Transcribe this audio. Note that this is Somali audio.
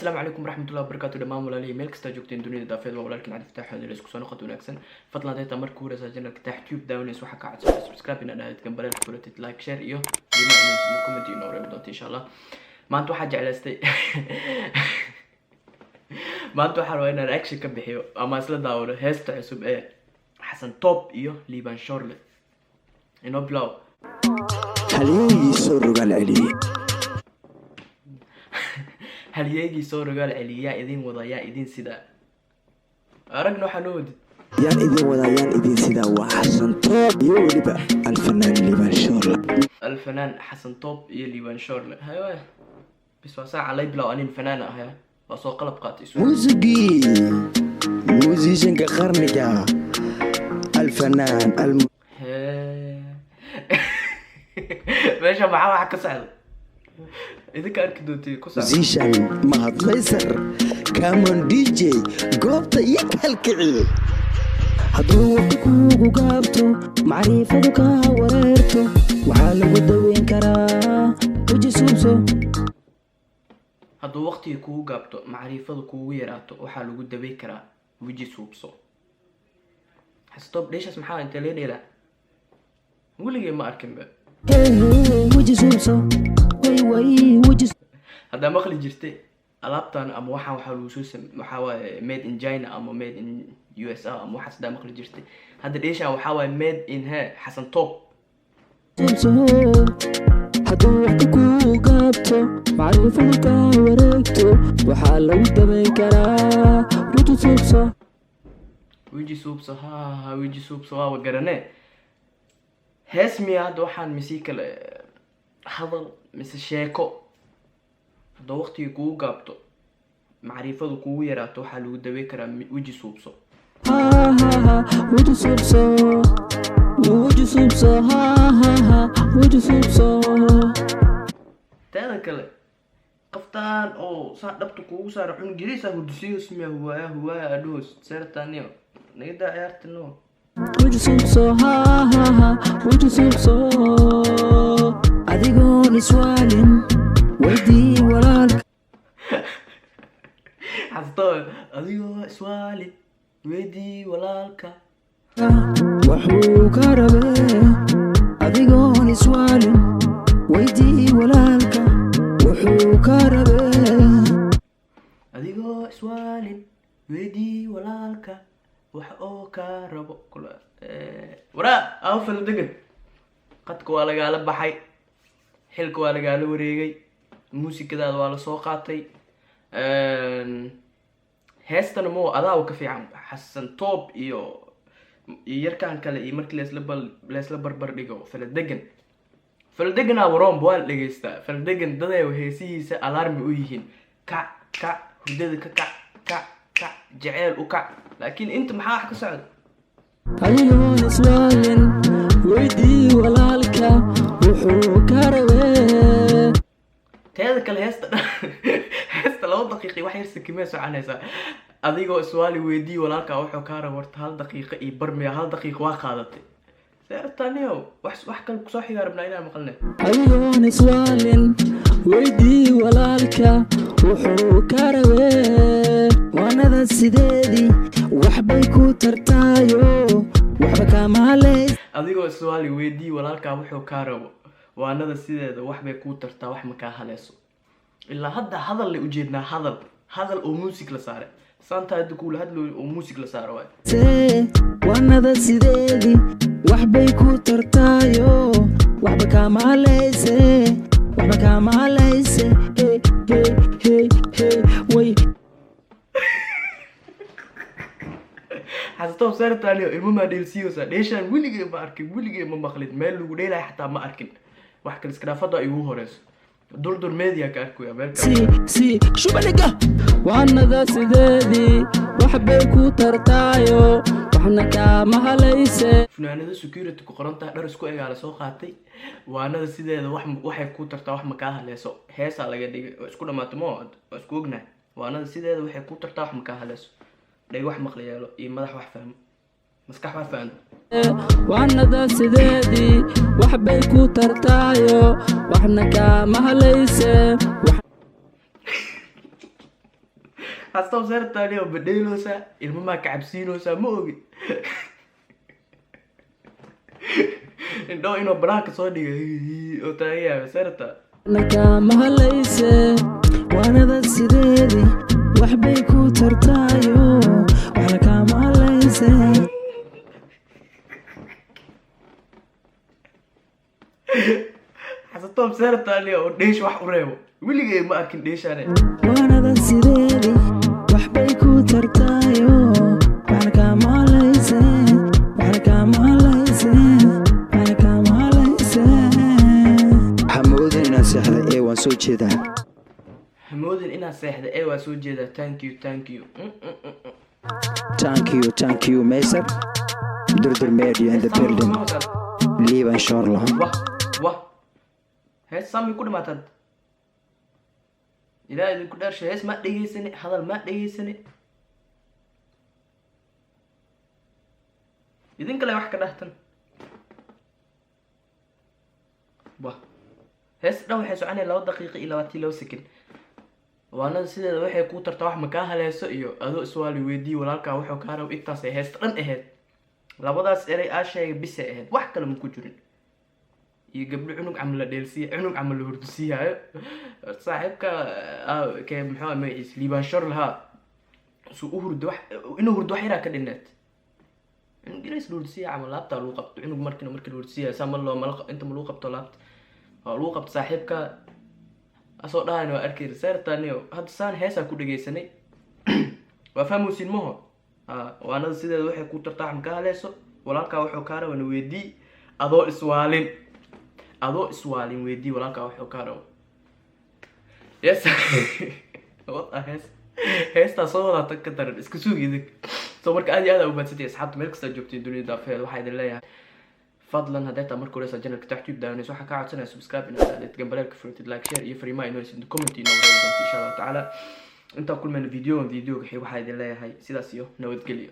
السلام عليكم ورحمة الله وبركاته دمان walaalihii meel kasta joogteen dunida daafeed waa walaalkiin cadi fataax oo isku soo noqod wanaagsan fadlan hadda markuu hore channelka taxtube daawanayso waxa ka codsan subscribe ina dhahayd gambaleel fulatid like share iyo comment iyo noore doonta insha Allah maanta waxa jeclaystay maanta waxa rabaa inaan reaction ka bixiyo ama isla daawado heesta cusub ee Xasan Top iyo Liban Shorle inoo bilow halyeeyii soo rogaal celiyay halyeeyii soo rogaal celiya idin wadaya idin sida aragno xanood yaan idin wadayaan idin sida waa Xasan Top iyo waliba alfanaan Liban Shorle الفنان حسن توب iyo Liban Shorle hayo بس واسع علي بلا أنين فنان أهيا وصو قلب قاتي موزيشن كقرنجة الفنان ماشي معاه واحد كسعد إذا كان كدوتي كسعد موزيشن مهد ميسر كامون دي جي قوبتا يكالكعي hadduu waqti kuugu gaabto macriifadu ka wareerto waxaa lagu daweyn karaa weji suubso hadduu waqti kuugu gaabto macriifadu kuugu yaraato waxaa lagu daweyn karaa weji suubso xastoob dheeshaas maxaa inta leeyahay weligay ma arkin ba weji suubso way weji hadda maqli jirtay alaabtan ama waxa lagu soo waxa waa made in China ama made in USA ama waxa sida maqli jirtay hadda dheesha waxa waa made in Xasan Top hadduu waqti kuugu gaabto macriifadu ka wareegto waxaa lagu daweyn karaa weji suubso weji suubso waa garane hees miya hadda waxaan misiika hadal mise sheeko hadduu waqti kuugu gaabto macriifadu kuugu yaraato waxaa lagu daweyn karaa weji suubso weji suubso weji suubso weji suubso taada kale qaftaan oo saa dhabta kuugu saaro cunugiriisa hudisiyo ismiya huwaaya adhoos seertaaniyo nagada ciyaartino weji suubso weji suubso adigoon iswaalin weydii walaalka xastoo adigoo iswaalin weydii walaalka wuxuu ka rabee adigoon iswaalin weydii walaalka wuxuu ka rabee adigoo iswaalin weydii walaalka wax oo ka rabo kula waraa afal degan qadka waa lagaala baxay xilka waa lagaala wareegay muusikadaada waa la soo qaatay heestana moo adaa ka fiican Xasan Top iyo yarkaan kale iyo markii leesla barbar dhigo faldegan waroon baa dhageystaa faldegan daday heesihiisa alarmi u yihiin ka hurdada ka jaceyl u ka laakiin inta maxaa wax ka socda adigoon iswaalin weydii walaalka wuxuu ka rabee teeda kale heesta 2 daqiiqo wax yar sikimee soconaysa adigoo iswaali weydii walaalka wuxuu ka rabo 1 daqiiqo iyo barmiya 1 daqiiqo waa qaadatay seertaaniyo wax kale ku soo xigaarabna inaan maqalnay adigoon iswaalin weydii walaalka wuxuu ka rabee waanada sideedii waxbay ku tartaayo waxba kama leys adigoo iswaali weydii walaalka wuxuu ka rabo waanada sideeda waxbay ku tartaa wax ma ka haleeso ilaa hadda hadal la u jeednaa hadal oo music la saaray santa hadda ku hadlo oo music la saaro way waanada sideedii waxbay ku tartaayo waxba kama leyse way xastoo seertaaniyo ilmo ma dheelsiyosa dheeshaan weligay ma arkin weligay ma maqlin meel lagu dheelay xataa ma arkin wax kale iskaraafada ay ugu horeyso durdur media ka arkuya meel si shubaniga waanada sideedii waxbay ku tartaayo waxna kama halayse funaanada security ku qoran tahay dhar isku egaala soo qaatay waanada sideeda waxay ku tartaa wax ma ka haleyso heesa laga dhigay isku dhamaato ma isku ognahay waanada sideeda waxay ku tartaa wax ma ka haleyso dhig wax maqli yeelo iyo madax wax fahmo maskax wax fahmo waanada sideedii waxbay ku tartaayo waxna kama halayse حاسة صارت تاني وبديلوسا المهم كعبسينوسا موجي إنه براك صادق وتاهي صارت nakaama halayse waanada sideedii waxbay ku tartaayo waxna kaama halayse حسيتهم صارت تاني وديش واحد قريبه ولي ما أكن ديش أنا waanada sideedii waxbay ku tartaayo waxna kaama halayse waxna kaama halayse waxna kaama halayse hamoodin inaan seexday ee waan soo jeedaa همودن إنها ساحدة أيوة سوجي thank you thank you meesar durdur media in the building liiban shoorlaha واه هاس سامي كل ما تد إلا إذا كل أرش هاس ما دقيسني هذا ما دقيسني إذن كلا واحد كدهتن واه هاس لو حسوا عني لو دقيقة إلا واتي لو سكن وانا سيدا waxay ku tartaa wax ma ka haleeso iyo adoo su'aal weydii walaalka wuxuu ka raaw intaas ay heestan ahayd labadaas eray aa sheegay bis ay ahayd wax kale ma ku jirin iyo gabdho cunug camal la dheelsiyo cunug camal la hurdisiyo saaxiibka ka maxaa ma isliiban shar laha soo u hurdo wax inuu hurdo wax yara ka dhineed ingiriis hurdisiyo camal laabta lagu qabto cunug markii la hurdisiyo sama loo malaq inta lagu qabto laabta lagu qabto saaxiibka asoo dhahayn waa arkay saartaaniyo hadda saan heesaa ku dhageysanay waa fahmuusin maho waanada sideeda waxay ku tartaa wax ka haleeso walaalkaa wuxuu kaa rabaa weydii adoo iswaalin weydii walaalkaa wuxuu kaa rabo yes what a heestaa soo wadaata ka daran iska suugideg soo marka aad iyo aad u baadsatay asxaabta meel kasta joogtay dunida daafeed waxaa idin leeyahay فضلا هديتها مركو رئيس الجنة تحت يبدأ أن يسوحك قاعد سنة سبسكرايب إن هذا تقبلك فريت لايك شير يفري ما ينورس إن كومنتي نورس إن شاء الله تعالى أنت كل من فيديو حي واحد الله هاي سيداسيو نود قليو